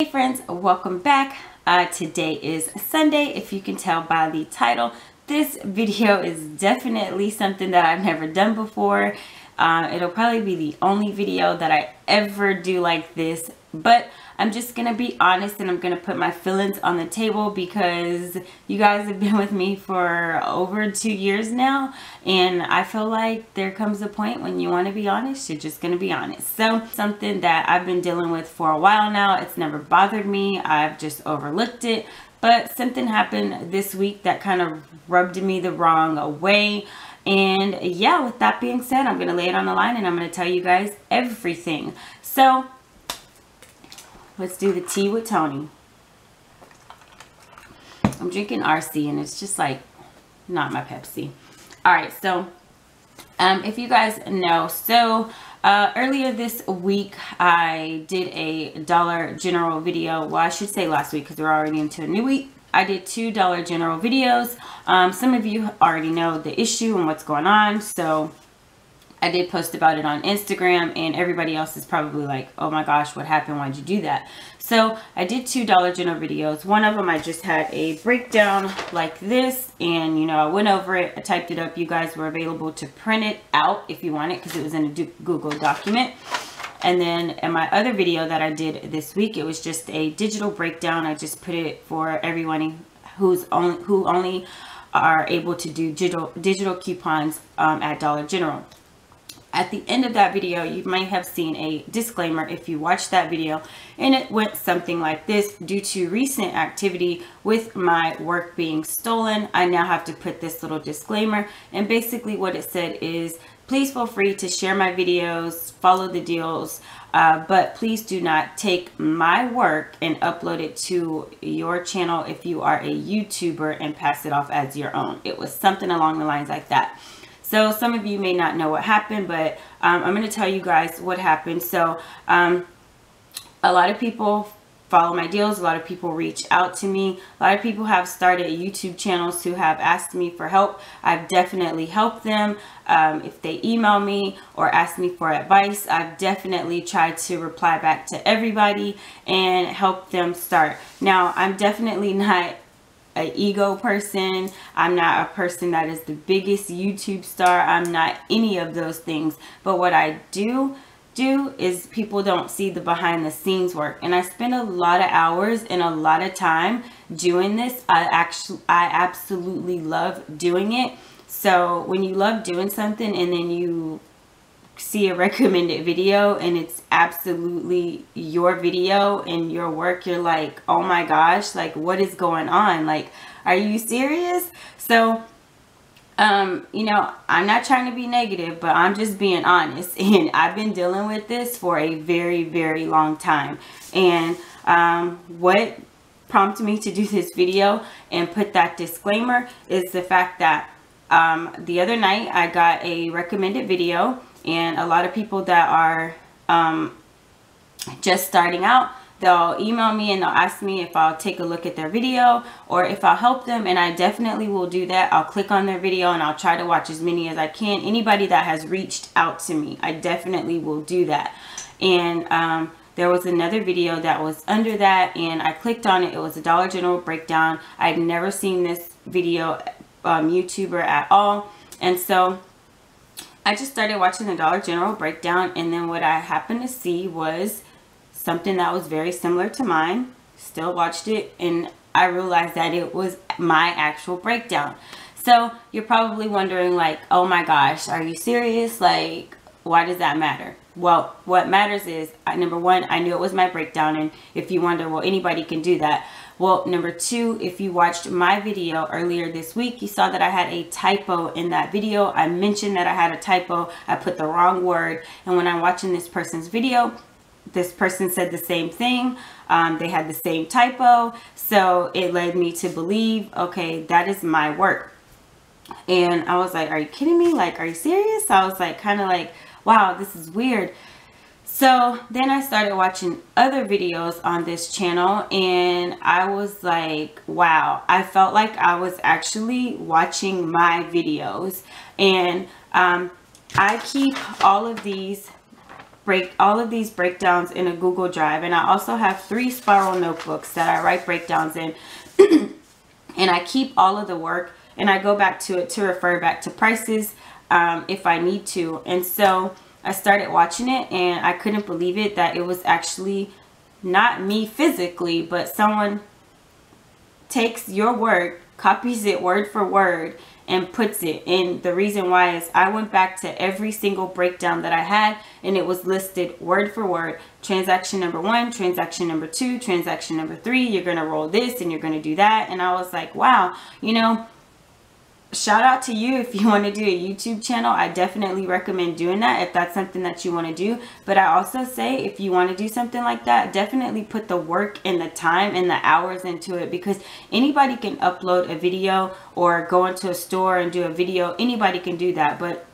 Hey friends, welcome back. Today is Sunday. If you can tell by the title, this video is definitely something that I've never done before. It'll probably be the only video that I ever do like this, but I'm just gonna be honest and I'm gonna put my feelings on the table because you guys have been with me for over 2 years now, and I feel like there comes a point when you want to be honest, you're just gonna be honest. So something that I've been dealing with for a while now, it's never bothered me, I've just overlooked it, but something happened this week that kind of rubbed me the wrong way. And yeah, with that being said, I'm gonna lay it on the line and I'm gonna tell you guys everything. So let's do the tea with Toni. I'm drinking RC and it's just like not my Pepsi. Alright, so if you guys know, so earlier this week I did a Dollar General video. Well, I should say last week because we're already into a new week. I did 2 Dollar General videos. Some of you already know the issue and what's going on, so I did post about it on Instagram, and everybody else is probably like, oh my gosh, what happened? Why'd you do that? So I did 2 Dollar General videos. One of them I just had a breakdown like this, and you know, I went over it, I typed it up. You guys were available to print it out if you want it because it was in a Google document. And then in my other video that I did this week, it was just a digital breakdown. I just put it for everyone who only are able to do digital coupons at Dollar General. At the end of that video, you might have seen a disclaimer if you watched that video, and it went something like this: due to recent activity with my work being stolen, I now have to put this little disclaimer. And basically what it said is, please feel free to share my videos, follow the deals, but please do not take my work and upload it to your channel if you are a YouTuber and pass it off as your own. It was something along the lines like that. So some of you may not know what happened, but I'm going to tell you guys what happened. So a lot of people follow my deals. A lot of people reach out to me. A lot of people have started YouTube channels who have asked me for help. I've definitely helped them. If they email me or ask me for advice, I've definitely tried to reply back to everybody and help them start. Now, I'm definitely not an ego person. I'm not a person that is the biggest YouTube star. I'm not any of those things. But what I do is people don't see the behind the scenes work, and I spend a lot of hours and a lot of time doing this. I absolutely love doing it. So when you love doing something and then you see a recommended video and it's absolutely your video and your work, you're like, oh my gosh, like what is going on? Like, are you serious? So you know, I'm not trying to be negative, but I'm just being honest, and I've been dealing with this for a very, very long time. And what prompted me to do this video and put that disclaimer is the fact that the other night I got a recommended video, and a lot of people that are just starting out, they'll email me and they'll ask me if I'll take a look at their video or if I'll help them, and I definitely will do that. I'll click on their video and I'll try to watch as many as I can. Anybody that has reached out to me, I definitely will do that. And there was another video that was under that, and I clicked on it. It was a Dollar General breakdown. I'd never seen this video YouTuber at all, and so I just started watching the Dollar General breakdown, and then what I happened to see was something that was very similar to mine. Still watched it, and I realized that it was my actual breakdown. So you're probably wondering, like, oh my gosh, are you serious? Like, why does that matter? Well, what matters is, number one, I knew it was my breakdown, and if you wonder, well, anybody can do that. Well, number two, if you watched my video earlier this week, you saw that I had a typo in that video. I mentioned that I had a typo. I put the wrong word, and when I'm watching this person's video, this person said the same thing. They had the same typo, so it led me to believe, okay, that is my work. And I was like, are you kidding me? Like, are you serious? I was like, kind of like, wow, this is weird. So then I started watching other videos on this channel, and I was like, wow, I felt like I was actually watching my videos. And I keep all of these all of these breakdowns in a Google Drive, and I also have 3 spiral notebooks that I write breakdowns in. And I keep all of the work, and I go back to it to refer back to prices if I need to. And so I started watching it, and I couldn't believe it that it was actually not me physically, but someone takes your work, copies it word for word, and puts it in. The reason why is I went back to every single breakdown that I had, and it was listed word for word. Transaction number 1, transaction number 2, transaction number 3, you're going to roll this and you're going to do that. And I was like, wow, you know, shout out to you if you want to do a YouTube channel. I definitely recommend doing that if that's something that you want to do. But I also say if you want to do something like that, definitely put the work and the time and the hours into it, because anybody can upload a video or go into a store and do a video. Anybody can do that, but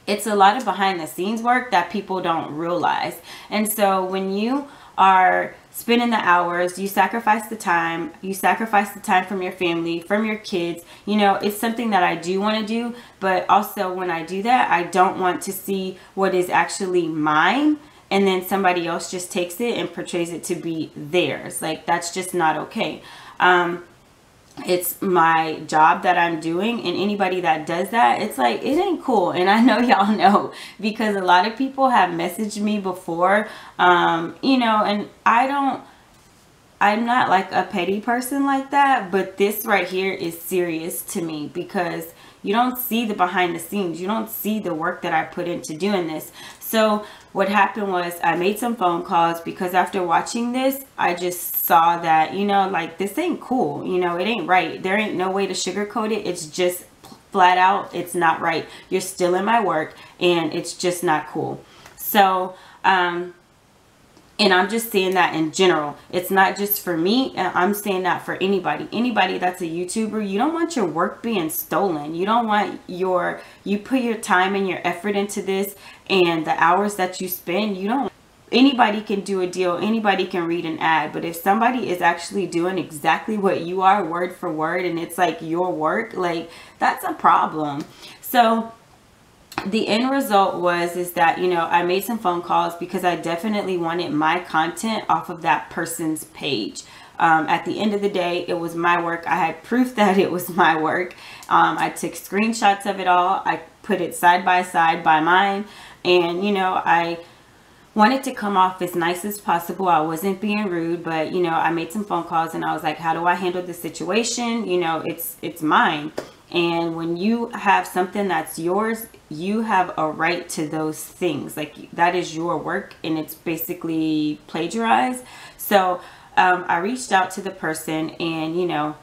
it's a lot of behind the scenes work that people don't realize. And so when you are spending the hours, you sacrifice the time from your family, from your kids. You know, it's something that I do want to do, but also when I do that, I don't want to see what is actually mine and then somebody else just takes it and portrays it to be theirs. Like, that's just not okay. It's my job that I'm doing, and anybody that does that, it's like, it ain't cool. And I know y'all know, because a lot of people have messaged me before, you know, and I'm not like a petty person like that, but this right here is serious to me, because you don't see the behind the scenes. You don't see the work that I put into doing this. So what happened was I made some phone calls, because after watching this, I just saw that, you know, like, this ain't cool. You know, it ain't right. There ain't no way to sugarcoat it. It's just flat out, it's not right. You're stealing my work, and it's just not cool. So, and I'm just saying that in general. It's not just for me. I'm saying that for anybody. Anybody that's a YouTuber, you don't want your work being stolen. You don't want you put your time and your effort into this, and the hours that you spend, you don't. Anybody can do a deal. Anybody can read an ad. But if somebody is actually doing exactly what you are, word for word, and it's like your work, like, that's a problem. So the end result is that, you know, I made some phone calls because I definitely wanted my content off of that person's page. At the end of the day, it was my work. I had proof that it was my work. I took screenshots of it all. I put it side by side by mine. And, you know, I wanted to come off as nice as possible. I wasn't being rude, but, you know, I made some phone calls, and I was like, how do I handle this situation? You know, it's mine. And when you have something that's yours, you have a right to those things. Like, that is your work, and it's basically plagiarized. So I reached out to the person, and, you know,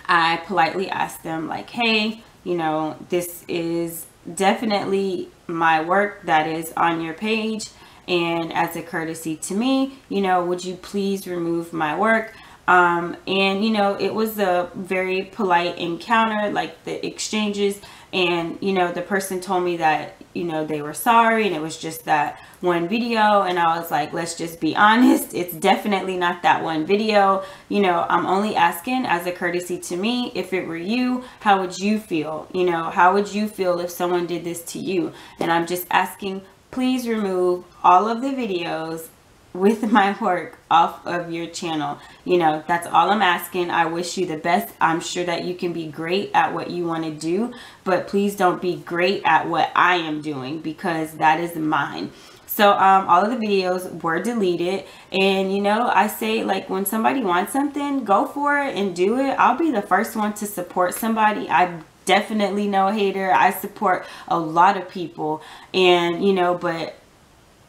I politely asked them, like, hey, you know, this is definitely my work that is on your page, and as a courtesy to me, you know, would you please remove my work? And, you know, it was a very polite encounter, like the exchanges. And, you know, the person told me that, you know, they were sorry, and it was just that one video. And I was like, let's just be honest. It's definitely not that one video. You know, I'm only asking as a courtesy to me. If it were you, how would you feel? You know, how would you feel if someone did this to you? And I'm just asking, please remove all of the videos with my work off of your channel. You know, that's all I'm asking. I wish you the best. I'm sure that you can be great at what you want to do, but please don't be great at what I am doing, because that is mine. So all of the videos were deleted. And, you know, I say, like, when somebody wants something, go for it and do it. I'll be the first one to support somebody. I'm definitely no hater. I support a lot of people, and, you know, but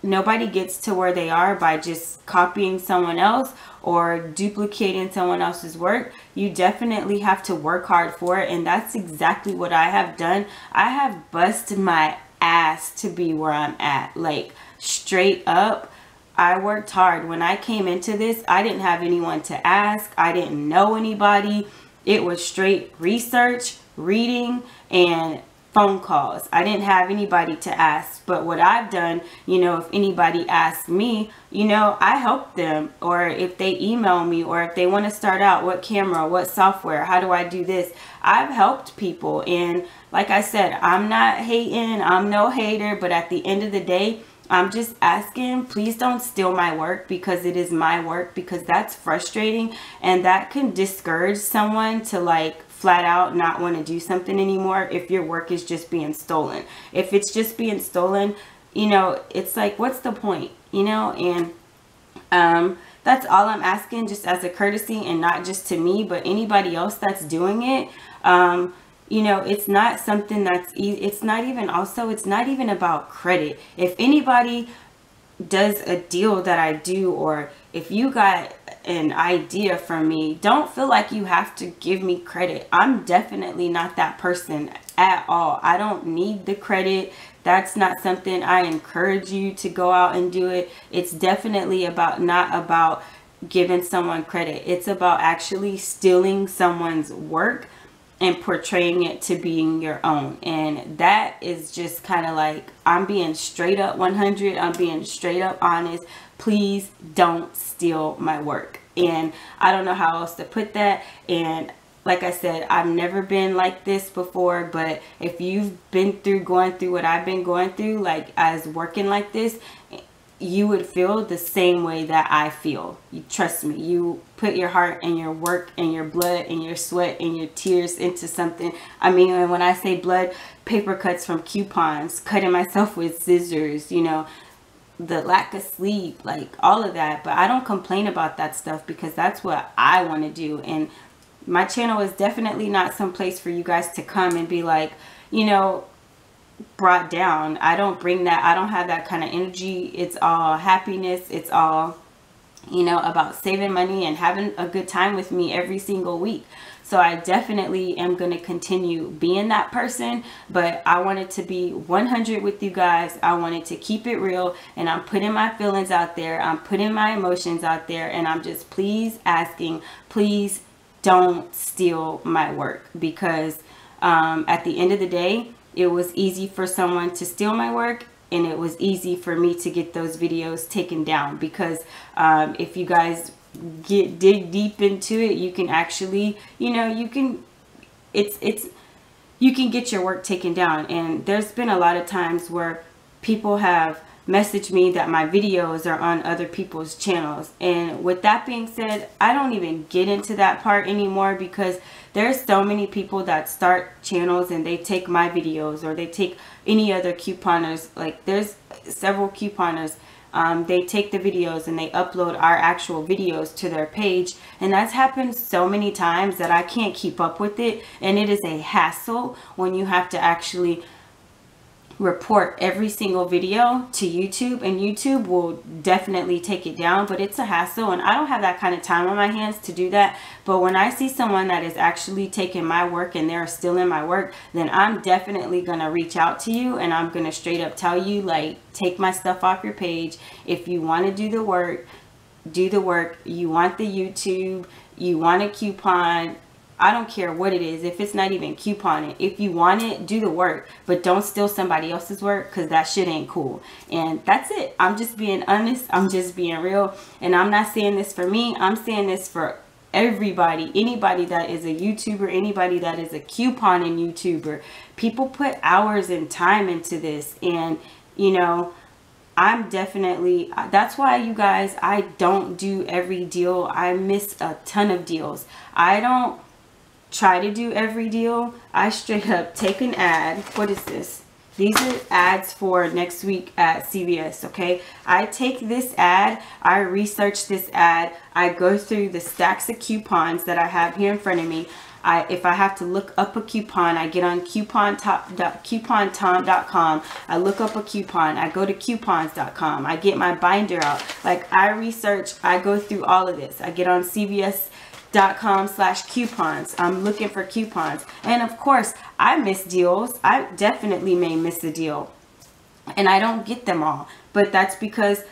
nobody gets to where they are by just copying someone else or duplicating someone else's work. You definitely have to work hard for it, and that's exactly what I have done. I have busted my ass to be where I'm at. Like, straight up, I worked hard. When I came into this, I didn't have anyone to ask. I didn't know anybody. It was straight research, reading, and phone calls. I didn't have anybody to ask. But what I've done, you know, if anybody asks me, you know, I help them. Or if they email me, or if they want to start out, what camera, what software, how do I do this? I've helped people. And like I said, I'm not hating, I'm no hater, but at the end of the day, I'm just asking, please don't steal my work, because it is my work, because that's frustrating and that can discourage someone to like flat out not want to do something anymore if your work is just being stolen. If it's just being stolen, you know, it's like, what's the point, you know? And that's all I'm asking, just as a courtesy, and not just to me, but anybody else that's doing it. You know, it's not something that's it's not even about credit. If anybody does a deal that I do, or if you got an idea from me, don't feel like you have to give me credit. I'm definitely not that person at all. I don't need the credit. That's not something I encourage you to go out and do it. It's definitely not about giving someone credit. It's about actually stealing someone's work and portraying it to being your own. And that is just kind of like, I'm being straight up 100. I'm being straight up honest. Please don't steal my work. And I don't know how else to put that. And like I said, I've never been like this before, but if you've been going through what I've been going through, like as working like this, you would feel the same way that I feel. You trust me. You put your heart and your work and your blood and your sweat and your tears into something. I mean, when I say blood, paper cuts from coupons, cutting myself with scissors, you know, the lack of sleep, like all of that. But I don't complain about that stuff, because that's what I want to do. And my channel is definitely not some place for you guys to come and be like, you know, brought down. I don't bring that. I don't have that kind of energy. It's all happiness. It's all, you know, about saving money and having a good time with me every single week. So I definitely am going to continue being that person, but I wanted to be 100 with you guys. I wanted to keep it real, and I'm putting my feelings out there. I'm putting my emotions out there, and I'm just please asking, please don't steal my work, because at the end of the day, it was easy for someone to steal my work, and it was easy for me to get those videos taken down, because if you guys dig deep into it, you can actually, you know, you can get your work taken down. And there's been a lot of times where people have messaged me that my videos are on other people's channels. And with that being said, I don't even get into that part anymore, because there's so many people that start channels and they take my videos, or they take any other couponers. Like there's several couponers, they take the videos and they upload our actual videos to their page, and that's happened so many times that I can't keep up with it. And it is a hassle when you have to actually report every single video to YouTube, and YouTube will definitely take it down, but it's a hassle, and I don't have that kind of time on my hands to do that. But when I see someone that is actually taking my work and they're still in my work, then I'm definitely gonna reach out to you, and I'm gonna straight up tell you, like, take my stuff off your page. If you want to do the work, do the work. You want the YouTube, you want a coupon, I don't care what it is. If it's not even couponing, if you want it, do the work, but don't steal somebody else's work, because that shit ain't cool. And that's it. I'm just being honest. I'm just being real. And I'm not saying this for me. I'm saying this for everybody. Anybody that is a YouTuber, anybody that is a couponing YouTuber. People put hours and time into this, and you know, I'm definitely, that's why, you guys, I don't do every deal. I miss a ton of deals. I don't try to do every deal. I straight up take an ad. What is this? These are ads for next week at CVS, okay? I take this ad, I research this ad, I go through the stacks of coupons that I have here in front of me. If I have to look up a coupon, I get on coupontom.com. I look up a coupon. I go to coupons.com. I get my binder out. Like, I research, I go through all of this. I get on CVS.com/coupons. I'm looking for coupons. And of course, I miss deals. I definitely may miss a deal. And I don't get them all. But that's because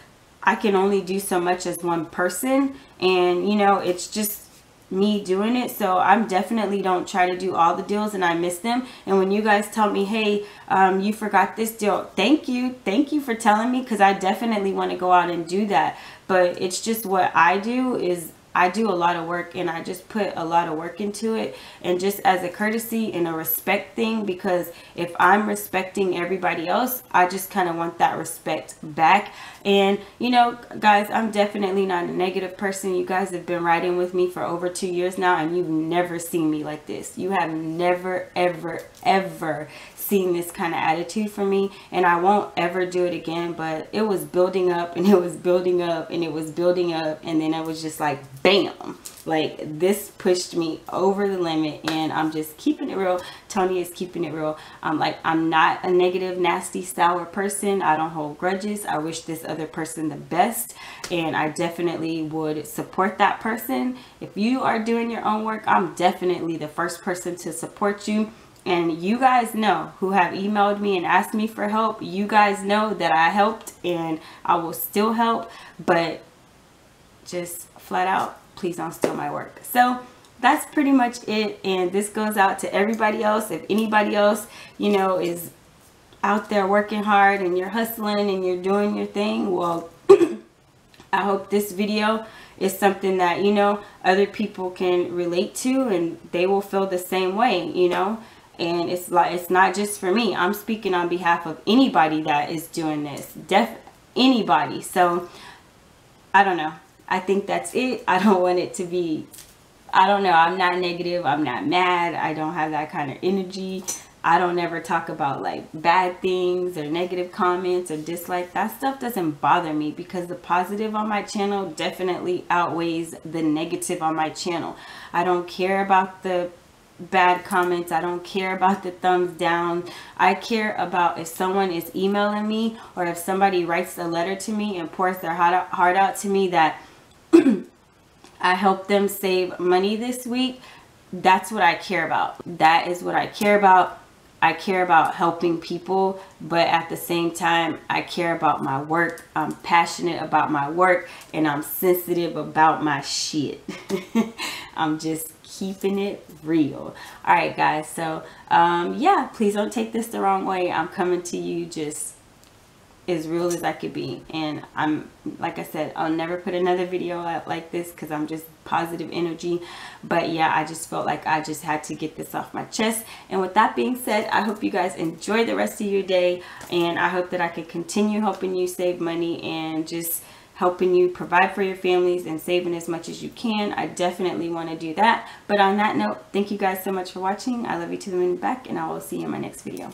I can only do so much as one person. And, you know, it's just me doing it. So I'm definitely don't try to do all the deals, and I miss them. And when you guys tell me, hey, you forgot this deal, thank you for telling me, because I definitely want to go out and do that. But it's just what I do is I do a lot of work, and I just put a lot of work into it, and just as a courtesy and a respect thing, because if I'm respecting everybody else, I just kind of want that respect back. And you know, guys, I'm definitely not a negative person. You guys have been riding with me for over 2 years now, and you've never seen me like this. You have never ever seen this kind of attitude from me, and I won't ever do it again. But it was building up, and it was building up, and it was building up, and then it was just like bam, like this pushed me over the limit. And I'm just keeping it real. Toni is keeping it real. I'm not a negative, nasty, sour person. I don't hold grudges. I wish this other person the best, and I definitely would support that person. If you are doing your own work, I'm definitely the first person to support you. And you guys know, who have emailed me and asked me for help, you guys know that I helped, and I will still help, but just flat out, please don't steal my work. So that's pretty much it. And this goes out to everybody else. If anybody else, you know, is out there working hard, and you're hustling, and you're doing your thing, well, I hope this video is something that, you know, other people can relate to, and they will feel the same way, you know. And it's like, it's not just for me. I'm speaking on behalf of anybody that is doing this. Anybody. So I don't know. I think that's it. I don't want it to be, I don't know. I'm not negative. I'm not mad. I don't have that kind of energy. I don't ever talk about like bad things or negative comments or dislike. That stuff doesn't bother me, because the positive on my channel definitely outweighs the negative on my channel. I don't care about the bad comments. I don't care about the thumbs down. I care about if someone is emailing me, or if somebody writes a letter to me and pours their heart out to me, that I helped them save money this week. That's what I care about. That is what I care about. I care about helping people, but at the same time, I care about my work. I'm passionate about my work, and I'm sensitive about my shit. I'm just keeping it real. All right, guys. So, yeah, please don't take this the wrong way. I'm coming to you just as real as I could be. And I'm, like I said, I'll never put another video out like this, because I'm just positive energy. But yeah, I just felt like I just had to get this off my chest. And with that being said, I hope you guys enjoy the rest of your day, and I hope that I can continue helping you save money, and just helping you provide for your families, and saving as much as you can. I definitely want to do that. But on that note, thank you guys so much for watching. I love you to the moon and back, and I will see you in my next video.